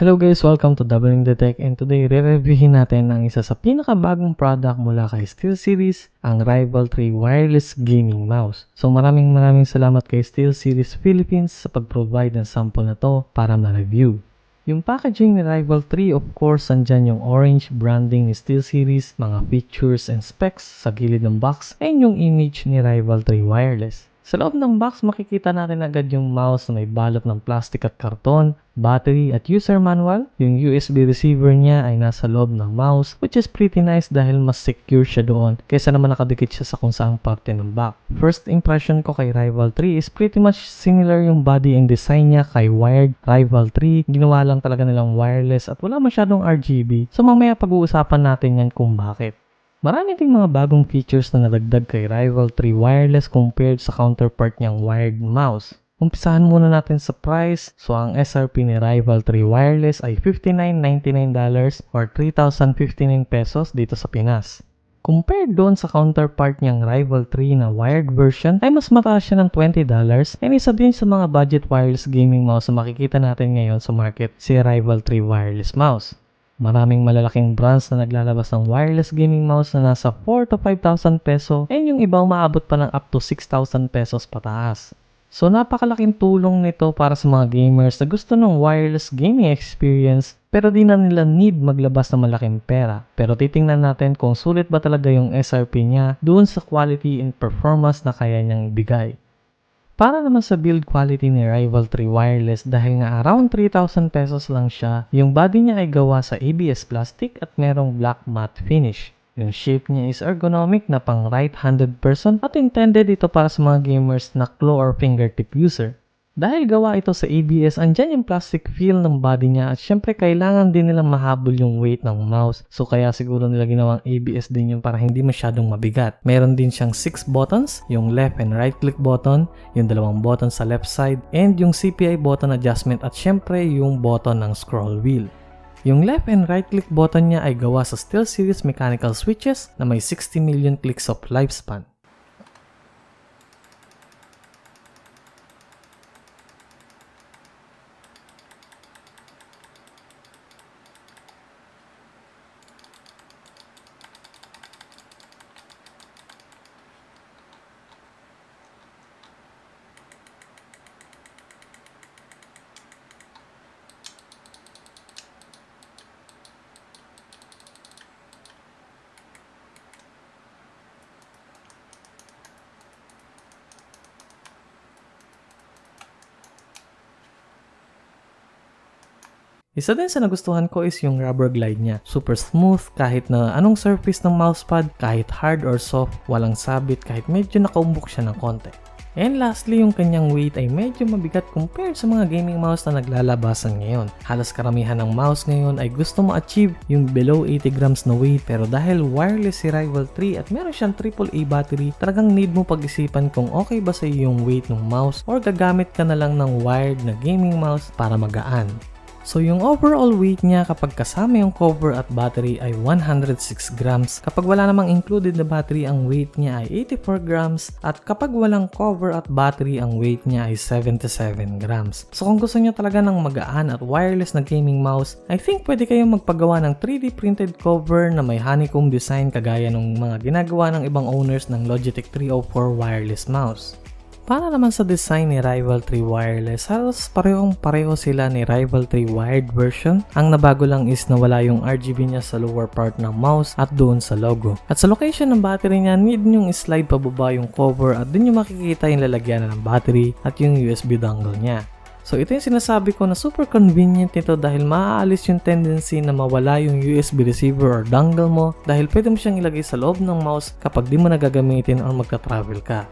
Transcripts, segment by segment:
Hello guys, welcome to Doubling the Tech, and today re-reviewin natin ang isa sa pinakabagong product mula kay SteelSeries, ang Rival 3 Wireless Gaming Mouse. So maraming salamat kay SteelSeries Philippines sa pag-provide ng sample na to para ma-review. Yung packaging ni Rival 3, of course, andyan yung orange branding ni SteelSeries, mga features and specs sa gilid ng box, and yung image ni Rival 3 Wireless. Sa loob ng box, makikita natin agad yung mouse na may balot ng plastic at karton, battery at user manual. Yung USB receiver niya ay nasa loob ng mouse, which is pretty nice dahil mas secure siya doon kaysa naman nakadikit siya sa kung saang parte ng back. First impression ko kay Rival 3 is pretty much similar yung body and design niya kay wired Rival 3. Ginawa lang talaga nilang wireless at wala masyadong RGB. So mamaya pag-uusapan natin yan kung bakit. Marami ding mga bagong features na nadagdag kay Rival 3 Wireless compared sa counterpart niyang wired mouse. Umpisahan muna natin sa price. So ang SRP ni Rival 3 Wireless ay $59.99 or 3,059 pesos dito sa Pinas. Compared doon sa counterpart niyang Rival 3 na wired version ay mas mataas siya ng $20 and isa din sa mga budget wireless gaming mouse na makikita natin ngayon sa market si Rival 3 Wireless Mouse. Maraming malalaking brands na naglalabas ng wireless gaming mouse na nasa 4 to 5,000 peso and yung iba umaabot pa ng up to 6,000 pesos pataas. So napakalaking tulong nito para sa mga gamers na gusto ng wireless gaming experience pero di na nila need maglabas ng malaking pera. Pero titingnan natin kung sulit ba talaga yung SRP niya doon sa quality and performance na kaya niyang ibigay. Para naman sa build quality ni Rival 3 Wireless dahil nga around 3,000 pesos lang siya, yung body niya ay gawa sa ABS plastic at merong black matte finish. Yung shape niya is ergonomic na pang right-handed person at intended ito para sa mga gamers na claw or fingertip user. Dahil gawa ito sa ABS, andyan yung plastic feel ng body niya at syempre kailangan din nilang mahabol yung weight ng mouse. So kaya siguro nila ginawang ABS din yun para hindi masyadong mabigat. Meron din siyang 6 buttons, yung left and right click button, yung dalawang button sa left side, and yung CPI button adjustment at syempre yung button ng scroll wheel. Yung left and right click button niya ay gawa sa SteelSeries mechanical switches na may 60 million clicks of lifespan. Isa din sa nagustuhan ko is yung rubber glide niya. Super smooth kahit na anong surface ng mousepad, kahit hard or soft, walang sabit kahit medyo nakaumbok siya ng konti. And lastly, yung kanyang weight ay medyo mabigat compared sa mga gaming mouse na naglalabasan ngayon. Halos karamihan ng mouse ngayon ay gusto ma-achieve yung below 80 grams na weight, pero dahil wireless si Rival 3 at meron siyang AAA battery, talagang need mo pag-isipan kung okay ba sa yung weight ng mouse or gagamit ka na lang ng wired na gaming mouse para magaan. So yung overall weight niya kapag kasama yung cover at battery ay 106 grams. Kapag wala namang included na battery, ang weight niya ay 84 grams. At kapag walang cover at battery, ang weight niya ay 77 grams. So kung gusto niyo talaga ng magaan at wireless na gaming mouse, I think pwede kayong magpagawa ng 3D printed cover na may honeycomb design kagaya ng mga ginagawa ng ibang owners ng Logitech 304 wireless mouse. Para naman sa design ni Rival 3 Wireless, halos parehong-pareho sila ni Rival 3 wired version. Ang nabago lang is nawala yung RGB niya sa lower part ng mouse at doon sa logo. At sa location ng battery niya, need nyo slide pababa yung cover at doon nyo makikita yung lalagyan ng battery at yung USB dongle niya. So ito yung sinasabi ko na super convenient nito dahil maaalis yung tendency na mawala yung USB receiver or dongle mo dahil pwede mo siyang ilagay sa loob ng mouse kapag di mo nagagamitin or magta-travel ka.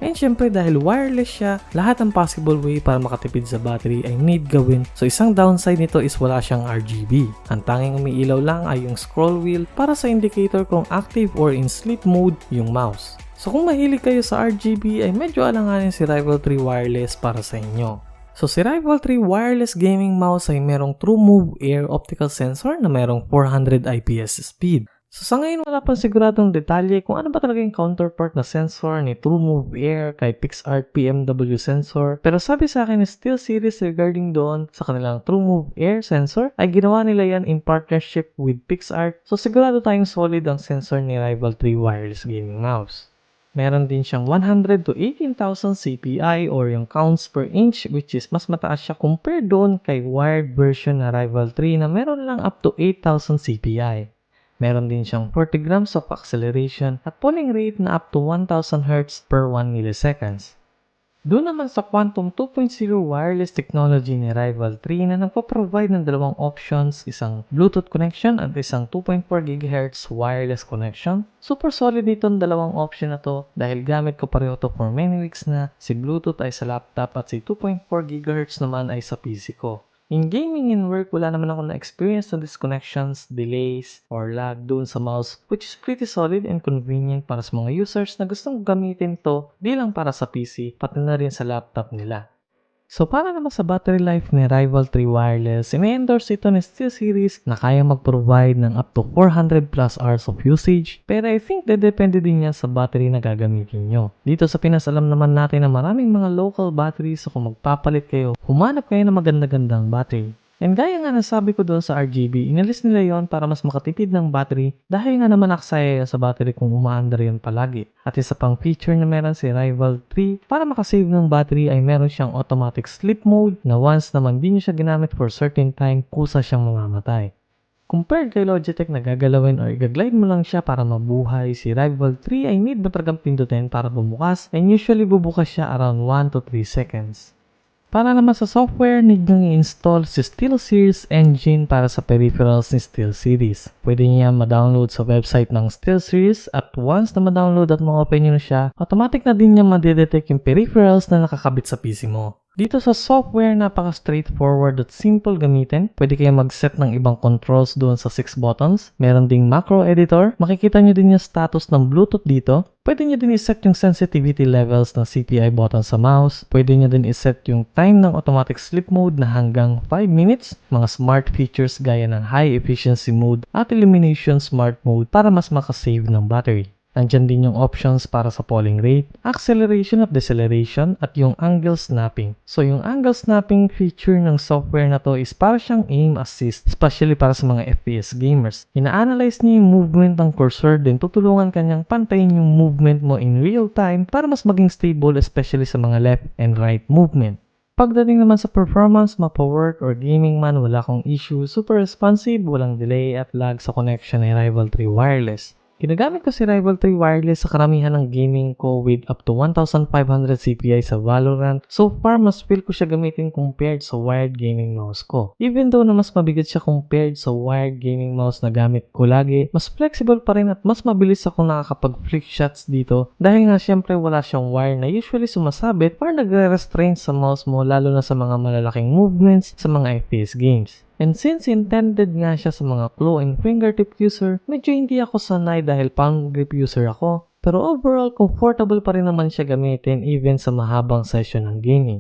And syempre dahil wireless siya, lahat ng possible way para makatipid sa battery ay need gawin. So isang downside nito is wala siyang RGB. Ang tanging umiilaw lang ay yung scroll wheel para sa indicator kung active or in sleep mode yung mouse. So kung mahilig kayo sa RGB ay medyo alanganin si Rival 3 Wireless para sa inyo. So si Rival 3 Wireless Gaming Mouse ay merong TrueMove Air Optical Sensor na merong 400 IPS speed. So sa ngayon wala pang siguradong detalye kung ano ba talaga yung counterpart na sensor ni TrueMove Air kay PixArt PMW sensor. Pero sabi sa akin ni SteelSeries regarding doon sa kanilang TrueMove Air sensor ay ginawa nila yan in partnership with PixArt. So sigurado tayong solid ang sensor ni Rival 3 wireless gaming mouse. Meron din siyang 100 to 18,000 CPI or yung counts per inch which is mas mataas siya compared doon kay wired version na Rival 3 na meron lang up to 8,000 CPI. Meron din siyang 40 grams of acceleration at polling rate na up to 1000 Hz per 1 milliseconds. Doon naman sa Quantum 2.0 wireless technology ni Rival 3 na nagpo-provide ng dalawang options, isang Bluetooth connection at isang 2.4 GHz wireless connection. Super solid itong dalawang option na to dahil gamit ko pareho to for many weeks na, si Bluetooth ay sa laptop at si 2.4 GHz naman ay sa PC ko. In gaming and work, wala naman ako na-experience na disconnections, delays, or lag doon sa mouse which is pretty solid and convenient para sa mga users na gustong gamitin to di lang para sa PC, pati na rin sa laptop nila. So para naman sa battery life ni Rival 3 Wireless, ina-endorse ito ni SteelSeries na kaya mag-provide ng up to 400 plus hours of usage, pero I think depende din yan sa battery na gagamitin nyo. Dito sa Pinas, alam naman natin na maraming mga local batteries, so kung magpapalit kayo, humanap kayo ng maganda-gandang battery. And gaya nga nasabi ko doon sa RGB, inalis nila yon para mas makatipid ng battery dahil nga naman aksaya sa battery kung umaandar yun palagi. At isa pang feature na meron si Rival 3 para makasave ng battery ay meron siyang automatic sleep mode na once naman di nyo siya ginamit for certain time, kusa siyang mamamatay. Compared kay Logitech na gagalawin or i-glide mo lang siya para mabuhay, si Rival 3 ay need mo talagang pindutin para bumukas and usually bubukas siya around 1 to 3 seconds. Para naman sa software, need nyo i-install si SteelSeries Engine para sa peripherals ni SteelSeries. Pwede niya ma-download sa website ng SteelSeries at once na ma-download at ma-open nyo na siya, automatic na din niya ma-detect yung peripherals na nakakabit sa PC mo. Dito sa software, napaka-straightforward at simple gamitin. Pwede kayo mag-set ng ibang controls doon sa 6 buttons. Meron ding macro editor. Makikita nyo din yung status ng Bluetooth dito. Pwede nyo din iset yung sensitivity levels ng CPI button sa mouse. Pwede nyo din iset yung time ng automatic sleep mode na hanggang 5 minutes. Mga smart features gaya ng high efficiency mode at illumination smart mode para mas makasave ng battery. Nandyan din yung options para sa polling rate, acceleration at deceleration, at yung angle snapping. So yung angle snapping feature ng software na to is para siyang aim assist, especially para sa mga FPS gamers. Ina-analyze niya yung movement ng cursor, din tutulungan kanyang pantayin yung movement mo in real time para mas maging stable, especially sa mga left and right movement. Pagdating naman sa performance, mapa-work or gaming man, wala akong issue, super responsive, walang delay at lag sa connection ng Rival 3 Wireless. Ginagamit ko si Rival 3 Wireless sa karamihan ng gaming ko with up to 1,500 CPI sa Valorant. So far, mas feel ko siya gamitin compared sa wired gaming mouse ko. Even though na mas mabigat siya compared sa wired gaming mouse na gamit ko lagi, mas flexible pa rin at mas mabilis ako nakakapag-flick shots dito dahil nga syempre wala siyang wire na usually sumasabit para nagre-restrain sa mouse mo lalo na sa mga malalaking movements sa mga FPS games. And since intended nga siya sa mga claw and fingertip user, medyo hindi ako sanay dahil palm grip user ako. Pero overall, comfortable pa rin naman siya gamitin even sa mahabang session ng gaming.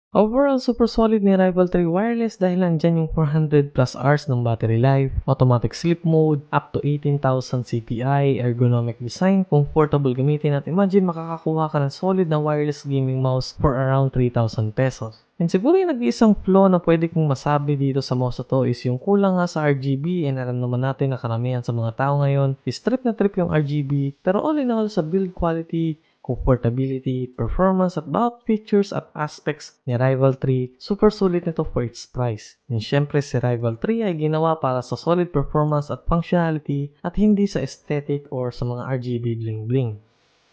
Overall, super solid ni Rival 3 Wireless dahil nandyan yung 400 plus hours ng battery life, automatic sleep mode, up to 18,000 CPI, ergonomic design, comfortable gamitin at imagine makakakuha ka ng solid na wireless gaming mouse for around 3,000 pesos. And siguro yung nag-iisang flaw na pwede kong masabi dito sa mouse na to is yung kulang nga sa RGB, and alam naman natin na karamihan sa mga tao ngayon is trip na trip yung RGB. Pero all in all, sa build quality, comfortability, performance at bawat features at aspects ni Rival 3, super sulit nito for its price. And syempre si Rival 3 ay ginawa para sa solid performance at functionality at hindi sa aesthetic or sa mga RGB bling bling.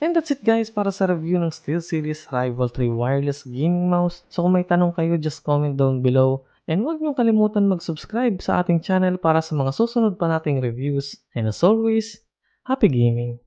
And that's it guys para sa review ng SteelSeries Rival 3 Wireless Gaming Mouse. So kung may tanong kayo, just comment down below. And huwag niyong kalimutan mag-subscribe sa ating channel para sa mga susunod pa nating reviews. And as always, happy gaming!